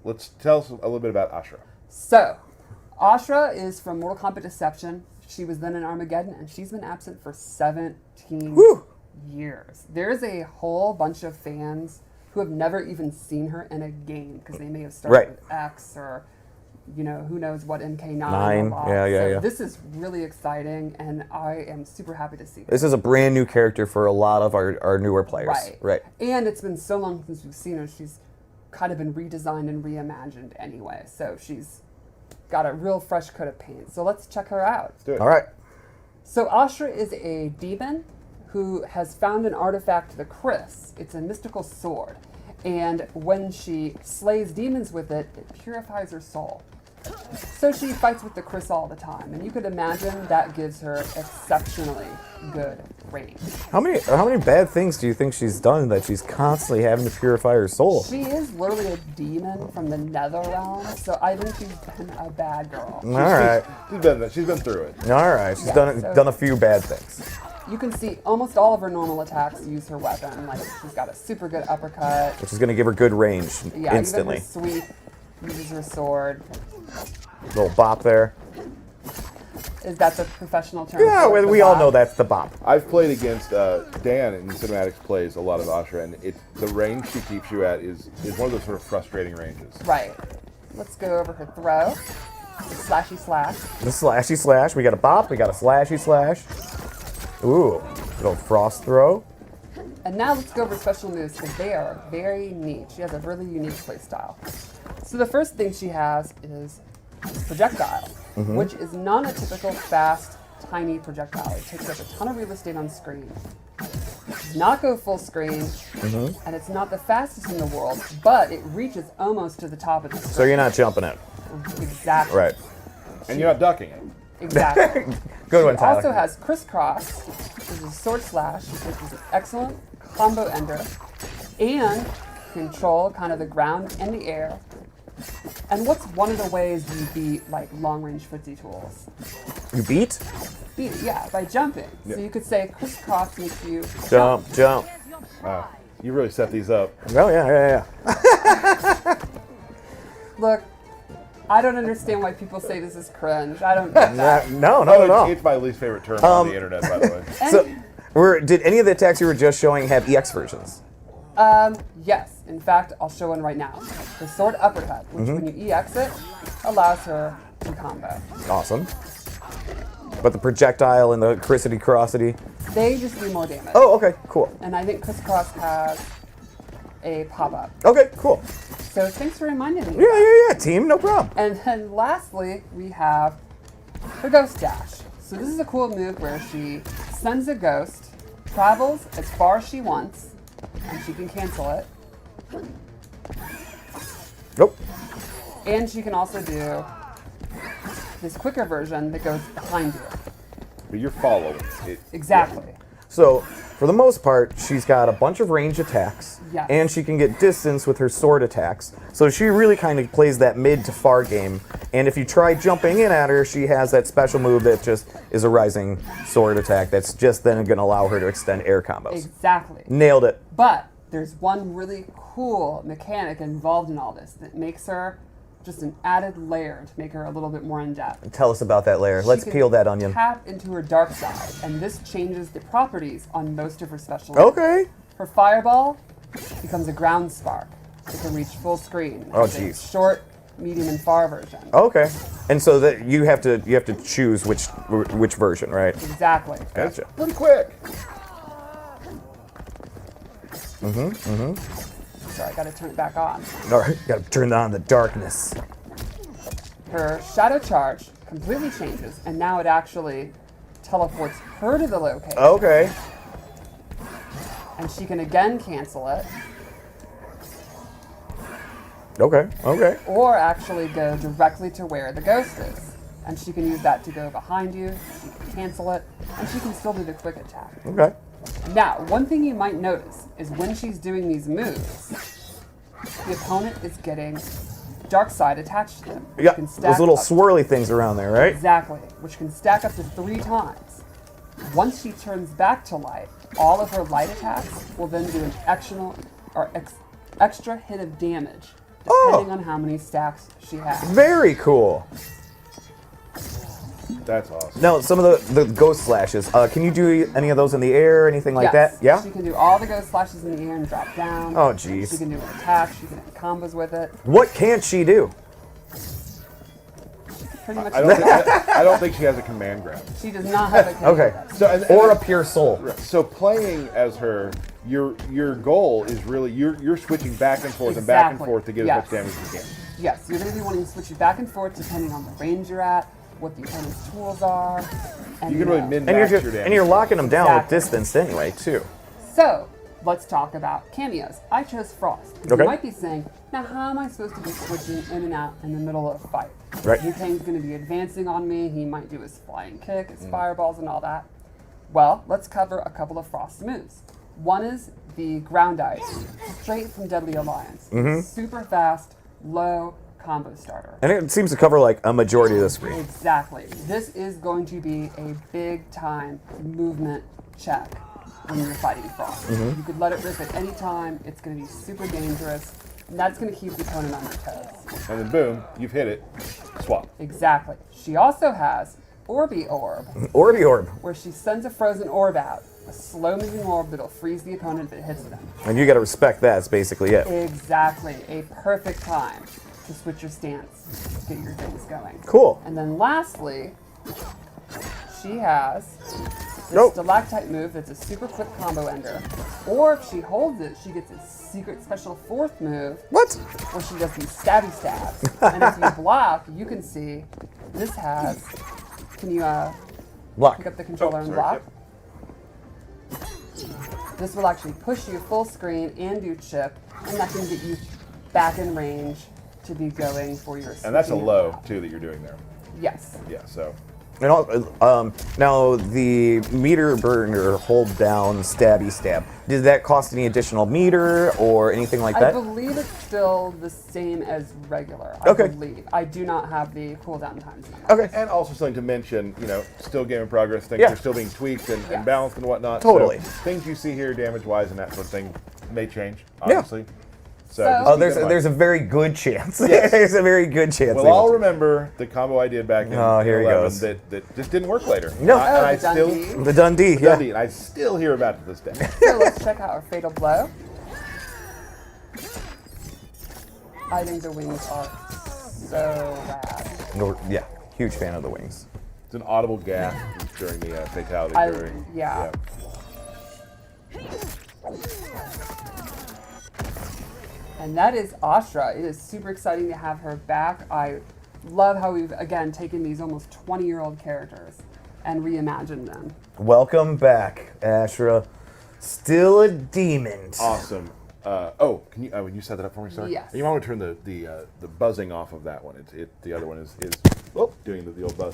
let's tell us a little bit about Ashrah. So, Ashrah is from Mortal Kombat Deception. She was then in Armageddon, and she's been absent for 17 years. There's a whole bunch of fans who have never even seen her in a game because they may have started with X or, you know, who knows what MK9. Yeah. This is really exciting, and I am super happy to see her. This is a brand new character for a lot of our newer players. Right. And it's been so long since we've seen her. She's kind of been redesigned and reimagined anyway. So she's got a real fresh coat of paint. So let's check her out. Let's do it. All right. So Ashrah is a demon who has found an artifact, the Chris. It's a mystical sword. And when she slays demons with it, it purifies her soul. So she fights with the Chris all the time. And you could imagine that gives her exceptionally good range. How many bad things do you think she's done that she's constantly having to purify her soul? She is literally a demon from the nether realm, so I think she's been a bad girl. All right. She's been through it. All right. She's done a few bad things. You can see almost all of her normal attacks use her weapon. Like, she's got a super good uppercut. Which is going to give her good range instantly. Even her sweep uses her sword. Little bop there. Is that the professional term? Yeah, we all know that's the bop. I've played against Dan in Cinematics plays a lot of Ashrah, and the range she keeps you at is one of those sort of frustrating ranges. Right. Let's go over her throw. Slashy slash. The slashy slash. We got a bop. We got a slashy slash. Ooh, little frost throw. And now let's go over special moves because they are very neat. She has a really unique playstyle. So the first thing she has is projectile, which is not a typical fast, tiny projectile. It takes up a ton of real estate on screen. Does not go full screen, and it's not the fastest in the world, but it reaches almost to the top of the screen. So you're not jumping it. Exactly. Right. And you're not ducking it. Exactly. Good one, She Tyler. also has crisscross, which is a sword slash, which is an excellent combo ender, and control kind of the ground and the air. And what's one of the ways you beat like long-range footsie tools? You beat? Beat it, yeah, by jumping. So you could say crisscross makes you Jump. Wow, you really set these up. Oh, yeah. Look, I don't understand why people say this is cringe. I don't get that. No, not at all. It's my least favorite term on the internet, by the way. So, did any of the attacks you were just showing have EX versions? Yes. In fact, I'll show one right now. The sword uppercut, which when you EX it, allows her to combo. Awesome. But the projectile and the crissity-crossity? They just do more damage. Oh, okay, cool. And I think crisscross has a pop-up. Okay, cool. So thanks for reminding me. Yeah, team, no problem. And then lastly, we have her ghost dash. So this is a cool move where she sends a ghost, travels as far as she wants, and she can cancel it. Nope. And she can also do this quicker version that goes behind you. But you're following it. Exactly. So, for the most part, she's got a bunch of range attacks, Yes. and she can get distance with her sword attacks. So she really kind of plays that mid to far game. And if you try jumping in at her, she has that special move that just is a rising sword attack that's just then going to allow her to extend air combos. Exactly. Nailed it. But there's one really cool mechanic involved in all this that makes her just an added layer to make her a little bit more in-depth. Tell us about that layer. Let's She can peel that onion. Tap into her dark side, and this changes the properties on most of her special moves. Okay. Her fireball becomes a ground spark. It can reach full screen. Oh, It's a geez. Short, medium, and far version. Okay. And so that you have to choose which version, right? Exactly. Gotcha. Pretty quick. So I gotta turn it back on. All right. Got to turn on the darkness. Her shadow charge completely changes, and now it actually teleports her to the location. Okay. And she can again cancel it, Okay. or actually go directly to where the ghost is. And she can use that to go behind you, she can cancel it, and she can still do the quick attack. Okay. Now, one thing you might notice is when she's doing these moves, the opponent is getting dark side attached to them. which Yeah. can stack Those little up- swirly things around there, right? Exactly, which can stack up to 3 times. Once she turns back to light, all of her light attacks will then do an extra hit of damage depending on how many stacks she has. Very cool. That's awesome. Now, some of the ghost slashes. Can you do any of those in the air, anything like Yes. that? Yeah. She can do all the ghost slashes in the air and drop down. Oh, jeez. She can do an attack. She can do combos with it. What can't she do? Pretty much. I don't think she has a command grab. She does not have a command Okay. grab. So, Or a pure soul. So playing as her, your goal is really you're switching back and forth and back and Exactly. forth to get Yes. as much damage as you can. Yes, you're going to be wanting to switch it back and forth depending on the range you're at, what the opponent's tools are. And, You can really And min-max you're your just, damage. and you're locking them down Exactly. with distance anyway, too. So, let's talk about cameos. I chose Frost. Okay. You might be saying, now how am I supposed to be switching in and out in the middle of a fight? Right. Liu Kang's going to be advancing on me. He might do his flying kick, his fireballs, and all that. Well, let's cover a couple of Frost moves. One is the ground ice, straight from Deadly Alliance. Super fast, low combo starter. And it seems to cover like a majority of the screen. Exactly. This is going to be a big time movement check when you're fighting Frost. You could let it rip at any time. It's going to be super dangerous. And that's going to keep the opponent on their toes. And then boom, you've hit it. Swap. Exactly. She also has Orby Orb, Orby Orb. where she sends a frozen orb out. A slow moving orb that'll freeze the opponent if it hits them. And you gotta respect that, that's basically it. Exactly. A perfect time to switch your stance, get your things going. Cool. And then lastly, she has this Nope. stalactite move that's a super quick combo ender. Or if she holds it, she gets a secret special fourth move What? where she does these stabby stabs. And if you block, you can see this has. Can you Lock. pick up the controller and sorry, block? yep. This will actually push you full screen and do chip, and that can get you back in range to be going for your. And that's a switching low around. too that you're doing there. Yes. Yeah. So And now the meter burner hold down stabby stab. Did that cost any additional meter or anything like I that? believe it's still the same as regular. Okay. I believe. I do not have the cooldown times. on that. Okay. and also something to mention, still game in progress. Things Yeah. are still being tweaked and Yes. balanced and whatnot. Totally. So things you see here, damage wise, and that sort of thing, may change. Obviously. So. So- just Oh, keep that in mind. there's a very good chance. Yes. There's a very good chance. Well, they will. I'll remember the combo I did back in Oh, here he 11 goes. that just didn't work later. No. And I the still Dundee. The Dundee. Yeah. Dundee, and I still hear about it to this day. So let's check out our fatal blow. I think the wings are so rad. No, yeah. Huge fan of the wings. It's an audible gasp during the fatality. Yeah. And that is Ashrah. It is super exciting to have her back. I love how we've, again, taken these almost 20-year-old characters and reimagined them. Welcome back, Ashrah. Still a demon. Awesome. Can you when you set that up for me, sorry? Yes. You might want to turn the buzzing off of that one. The other one is doing the old buzz.